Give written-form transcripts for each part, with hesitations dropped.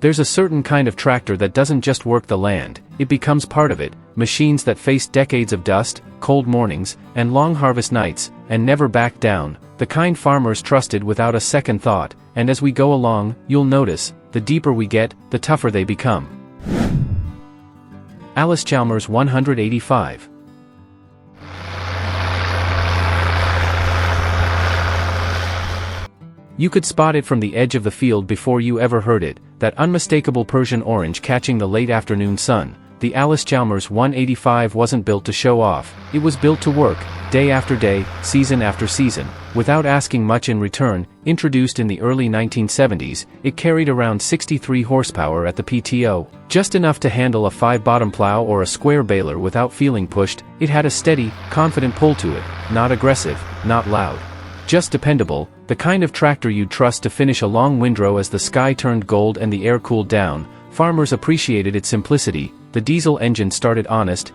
There's a certain kind of tractor that doesn't just work the land, it becomes part of it. Machines that face decades of dust, cold mornings, and long harvest nights, and never back down, the kind farmers trusted without a second thought. And as we go along, you'll notice, the deeper we get, the tougher they become. Allis-Chalmers 185. You could spot it from the edge of the field before you ever heard it, that unmistakable Persian orange catching the late afternoon sun. The Allis-Chalmers 185 wasn't built to show off, it was built to work, day after day, season after season, without asking much in return. Introduced in the early 1970s, it carried around 63 horsepower at the PTO, just enough to handle a 5-bottom plow or a square baler without feeling pushed. It had a steady, confident pull to it, not aggressive, not loud. Just dependable, the kind of tractor you'd trust to finish a long windrow as the sky turned gold and the air cooled down. Farmers appreciated its simplicity. The diesel engine started honest.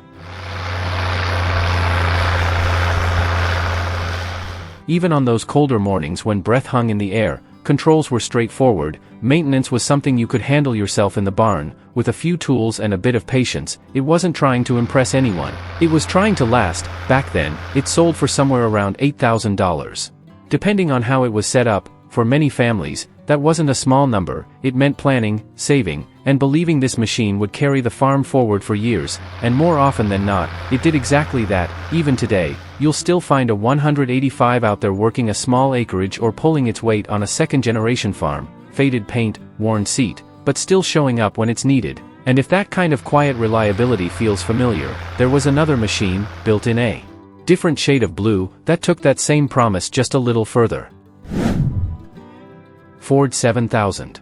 Even on those colder mornings when breath hung in the air, controls were straightforward. Maintenance was something you could handle yourself in the barn, with a few tools and a bit of patience. It wasn't trying to impress anyone, it was trying to last. Back then, it sold for somewhere around $8,000. Depending on how it was set up, for many families, that wasn't a small number. It meant planning, saving, and believing this machine would carry the farm forward for years, and more often than not, it did exactly that. Even today, you'll still find a 185 out there working a small acreage or pulling its weight on a second-generation farm, faded paint, worn seat, but still showing up when it's needed. And if that kind of quiet reliability feels familiar, there was another machine, built in a different shade of blue, that took that same promise just a little further. Ford 7000.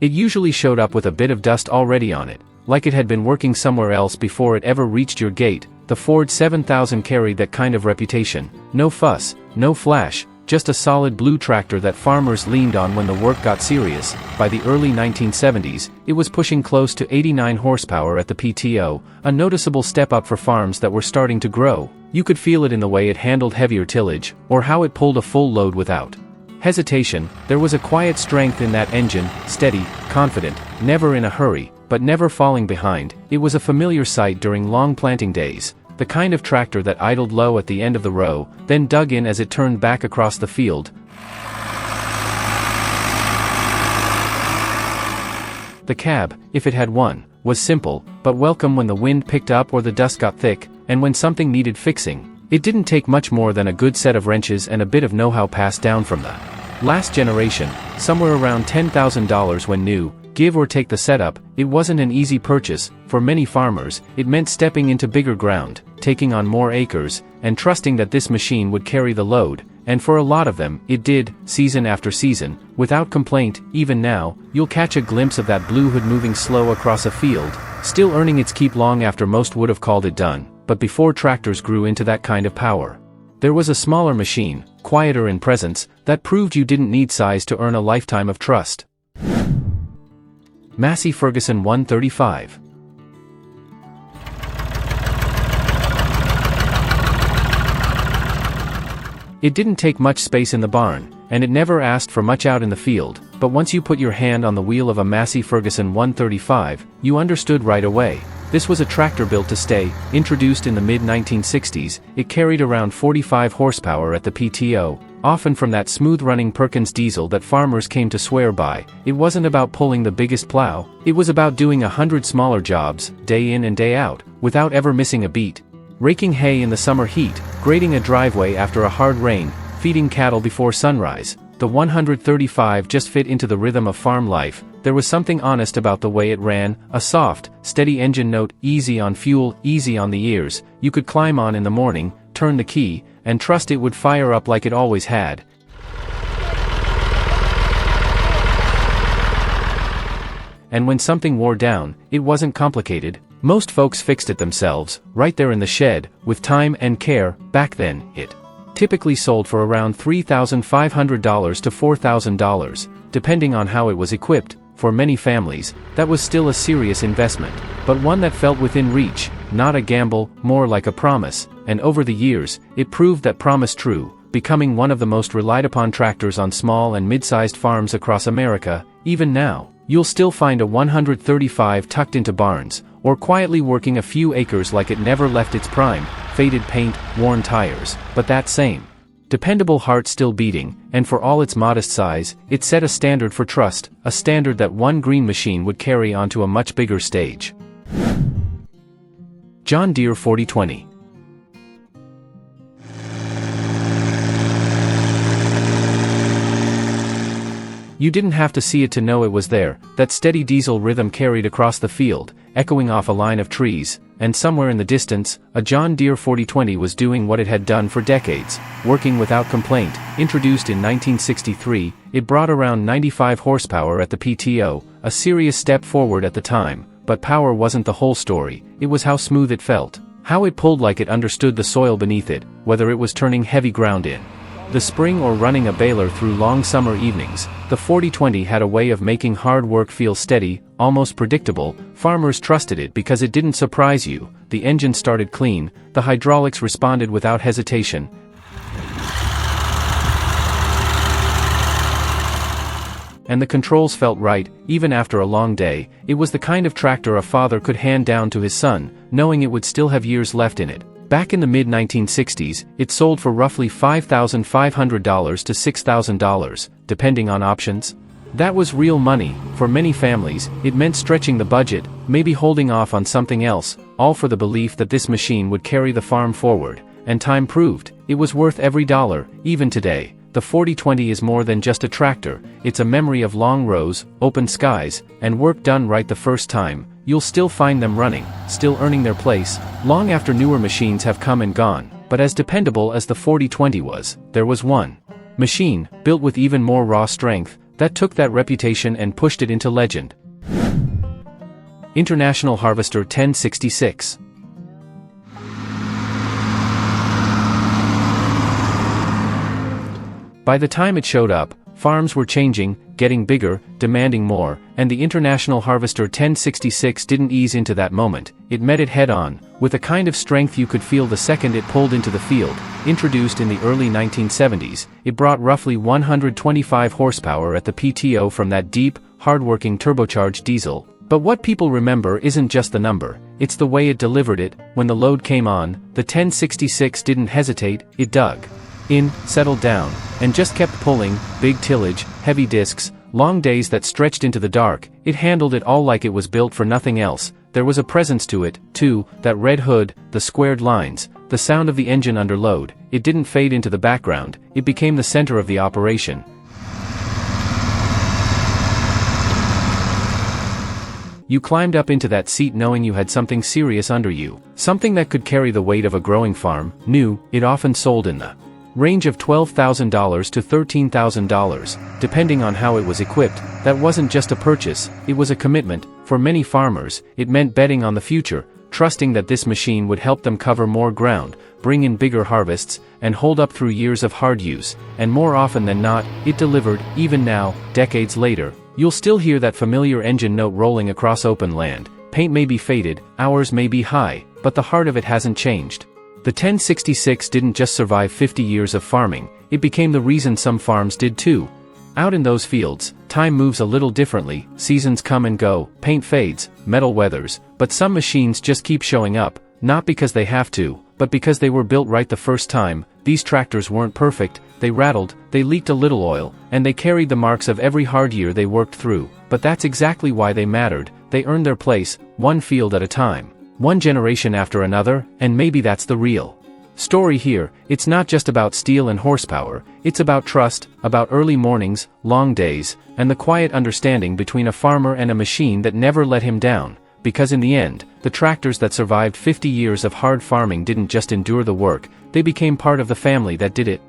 It usually showed up with a bit of dust already on it, like it had been working somewhere else before it ever reached your gate. The Ford 7000 carried that kind of reputation. No fuss, no flash, just a solid blue tractor that farmers leaned on when the work got serious. By the early 1970s, it was pushing close to 89 horsepower at the PTO, a noticeable step up for farms that were starting to grow. You could feel it in the way it handled heavier tillage, or how it pulled a full load without hesitation. There was a quiet strength in that engine, steady, confident, never in a hurry, but never falling behind. It was a familiar sight during long planting days. The kind of tractor that idled low at the end of the row, then dug in as it turned back across the field. The cab, if it had one, was simple, but welcome when the wind picked up or the dust got thick, and when something needed fixing. It didn't take much more than a good set of wrenches and a bit of know-how passed down from the last generation, somewhere around $10,000 when new. Give or take the setup, it wasn't an easy purchase. For many farmers, it meant stepping into bigger ground, taking on more acres, and trusting that this machine would carry the load. And for a lot of them, it did, season after season, without complaint. Even now, you'll catch a glimpse of that blue hood moving slow across a field, still earning its keep long after most would have called it done. But before tractors grew into that kind of power, there was a smaller machine, quieter in presence, that proved you didn't need size to earn a lifetime of trust. Massey Ferguson 135. It didn't take much space in the barn, and it never asked for much out in the field, but once you put your hand on the wheel of a Massey Ferguson 135, you understood right away. This was a tractor built to stay. Introduced in the mid-1960s, it carried around 45 horsepower at the PTO, often from that smooth-running Perkins diesel that farmers came to swear by. It wasn't about pulling the biggest plow, it was about doing 100 smaller jobs, day in and day out, without ever missing a beat. Raking hay in the summer heat, grading a driveway after a hard rain, feeding cattle before sunrise. The 135 just fit into the rhythm of farm life. There was something honest about the way it ran, a soft, steady engine note, easy on fuel, easy on the ears. You could climb on in the morning, turn the key, and trust it would fire up like it always had. And when something wore down, it wasn't complicated. Most folks fixed it themselves, right there in the shed, with time and care. Back then, it typically sold for around $3,500 to $4,000, depending on how it was equipped. for many families, that was still a serious investment, but one that felt within reach, not a gamble, more like a promise, and over the years, it proved that promise true, becoming one of the most relied upon tractors on small and mid-sized farms across America. Even now, you'll still find a 135 tucked into barns, or quietly working a few acres like it never left its prime, faded paint, worn tires, but that same dependable heart still beating, and for all its modest size, it set a standard for trust, a standard that one green machine would carry onto a much bigger stage. John Deere 4020. You didn't have to see it to know it was there. That steady diesel rhythm carried across the field, echoing off a line of trees, and somewhere in the distance, a John Deere 4020 was doing what it had done for decades, working without complaint. Introduced in 1963, it brought around 95 horsepower at the PTO, a serious step forward at the time, but power wasn't the whole story. It was how smooth it felt, how it pulled like it understood the soil beneath it, whether it was turning heavy ground in the spring or running a baler through long summer evenings. The 4020 had a way of making hard work feel steady, almost predictable. Farmers trusted it because it didn't surprise you. The engine started clean, the hydraulics responded without hesitation, and the controls felt right, even after a long day. It was the kind of tractor a father could hand down to his son, knowing it would still have years left in it. Back in the mid-1960s, it sold for roughly $5,500 to $6,000, depending on options. That was real money. For many families, it meant stretching the budget, maybe holding off on something else, all for the belief that this machine would carry the farm forward. And time proved, it was worth every dollar. Even today, the 4020 is more than just a tractor. It's a memory of long rows, open skies, and work done right the first time. You'll still find them running, still earning their place, long after newer machines have come and gone. But as dependable as the 4020 was, there was one machine, built with even more raw strength, that took that reputation and pushed it into legend. International Harvester 1066. By the time it showed up, farms were changing, getting bigger, demanding more, and the International Harvester 1066 didn't ease into that moment. It met it head-on, with a kind of strength you could feel the second it pulled into the field. Introduced in the early 1970s, it brought roughly 125 horsepower at the PTO from that deep, hard-working turbocharged diesel. But what people remember isn't just the number, it's the way it delivered it. When the load came on, the 1066 didn't hesitate, it dug in, settled down, and just kept pulling. Big tillage, heavy discs, long days that stretched into the dark. It handled it all like it was built for nothing else. There was a presence to it, too, that red hood, the squared lines, the sound of the engine under load. It didn't fade into the background, it became the center of the operation. You climbed up into that seat knowing you had something serious under you, something that could carry the weight of a growing farm. New, it often sold in the range of $12,000 to $13,000, depending on how it was equipped. That wasn't just a purchase, it was a commitment. For many farmers, it meant betting on the future, trusting that this machine would help them cover more ground, bring in bigger harvests, and hold up through years of hard use. And more often than not, it delivered. Even now, decades later, you'll still hear that familiar engine note rolling across open land. Paint may be faded, hours may be high, but the heart of it hasn't changed. The 1066 didn't just survive 50 years of farming, it became the reason some farms did too. Out in those fields, time moves a little differently. Seasons come and go, paint fades, metal weathers, but some machines just keep showing up, not because they have to, but because they were built right the first time. These tractors weren't perfect, they rattled, they leaked a little oil, and they carried the marks of every hard year they worked through. But that's exactly why they mattered. They earned their place, one field at a time, one generation after another. And maybe that's the real story here. It's not just about steel and horsepower, it's about trust, about early mornings, long days, and the quiet understanding between a farmer and a machine that never let him down. Because in the end, the tractors that survived 50 years of hard farming didn't just endure the work, they became part of the family that did it.